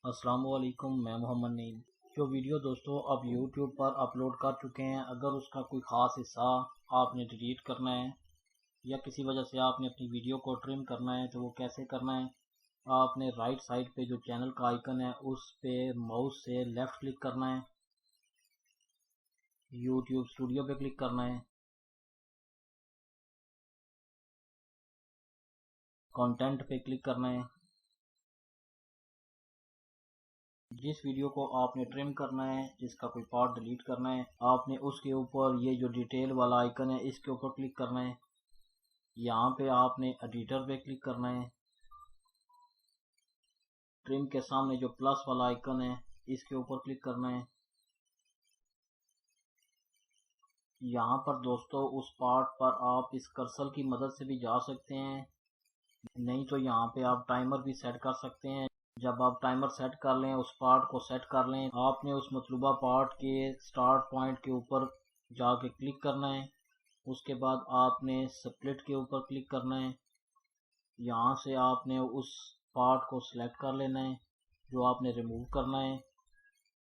السلام علیکم، میں محمد نعیم۔ جو ویڈیو دوستو اب یوٹیوب پر اپلوڈ کر چکے ہیں، اگر اس کا کوئی خاص حصہ آپ نے ڈیلیٹ کرنا ہے یا کسی وجہ سے آپ نے اپنی ویڈیو کو ٹرم کرنا ہے تو وہ کیسے کرنا ہے؟ آپ نے رائٹ سائڈ پہ جو چینل کا آئیکن ہے اس پہ ماؤس سے لیفٹ کلک کرنا ہے، یوٹیوب اسٹوڈیو پہ کلک کرنا ہے، کنٹینٹ پہ کلک کرنا ہے۔ جس ویڈیو کو آپ نے ٹرم کرنا ہے، جس کا کوئی پارٹ ڈیلیٹ کرنا ہے، آپ نے اس کے اوپر یہ جو ڈیٹیل والا آئیکن ہے اس کے اوپر کلک کرنا ہے۔ یہاں پہ آپ نے ایڈیٹر پہ کلک کرنا ہے۔ ٹرم کے سامنے جو پلس والا آئیکن ہے اس کے اوپر کلک کرنا ہے۔ یہاں پر دوستو اس پارٹ پر آپ اس کرسر کی مدد سے بھی جا سکتے ہیں، نہیں تو یہاں پہ آپ ٹائمر بھی سیٹ کر سکتے ہیں۔ جب آپ ٹائمر سیٹ کر لیں، اس پارٹ کو سیٹ کر لیں، آپ نے اس مطلوبہ پارٹ کے سٹارٹ پوائنٹ کے اوپر جا کے کلک کرنا ہے۔ اس کے بعد آپ نے سپلٹ کے اوپر کلک کرنا ہے۔ یہاں سے آپ نے اس پارٹ کو سلیکٹ کر لینا ہے جو آپ نے ریموو کرنا ہے۔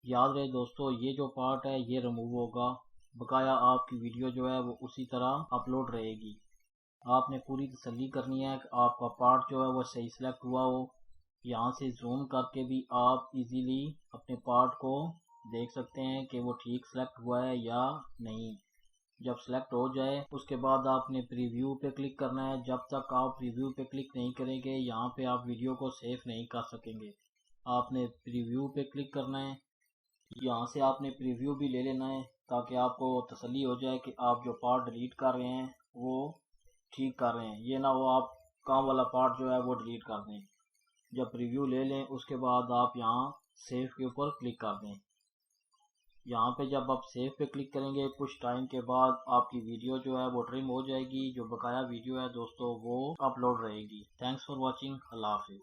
یاد رہے دوستو، یہ جو پارٹ ہے یہ ریموو ہوگا، بقایا آپ کی ویڈیو جو ہے وہ اسی طرح اپلوڈ رہے گی۔ آپ نے پوری تسلی کرنی ہے کہ آپ کا پارٹ جو ہے وہ صحیح سلیکٹ ہوا ہو۔ یہاں سے زوم کر کے بھی آپ ایزیلی اپنے پارٹ کو دیکھ سکتے ہیں کہ وہ ٹھیک سلیکٹ ہوا ہے یا نہیں۔ جب سلیکٹ ہو جائے اس کے بعد آپ نے پریویو پہ کلک کرنا ہے۔ جب تک آپ پریویو پہ کلک نہیں کریں گے یہاں پہ آپ ویڈیو کو سیو نہیں کر سکیں گے۔ آپ نے پریویو پہ کلک کرنا ہے۔ یہاں سے آپ نے پریویو بھی لے لینا ہے تاکہ آپ کو تسلی ہو جائے کہ آپ جو پارٹ ڈیلیٹ کر رہے ہیں وہ ٹھیک کر رہے ہیں، یہ نہ وہ آپ کام والا پارٹ جو ہے وہ ڈیلیٹ کر دیں۔ جب پریویو لے لیں اس کے بعد آپ یہاں سیو کے اوپر کلک کر دیں۔ یہاں پہ جب آپ سیو پہ کلک کریں گے کچھ ٹائم کے بعد آپ کی ویڈیو جو ہے وہ ٹرم ہو جائے گی۔ جو بقایا ویڈیو ہے دوستو وہ اپلوڈ رہے گی۔ Thanks for watching. اللہ حافظ۔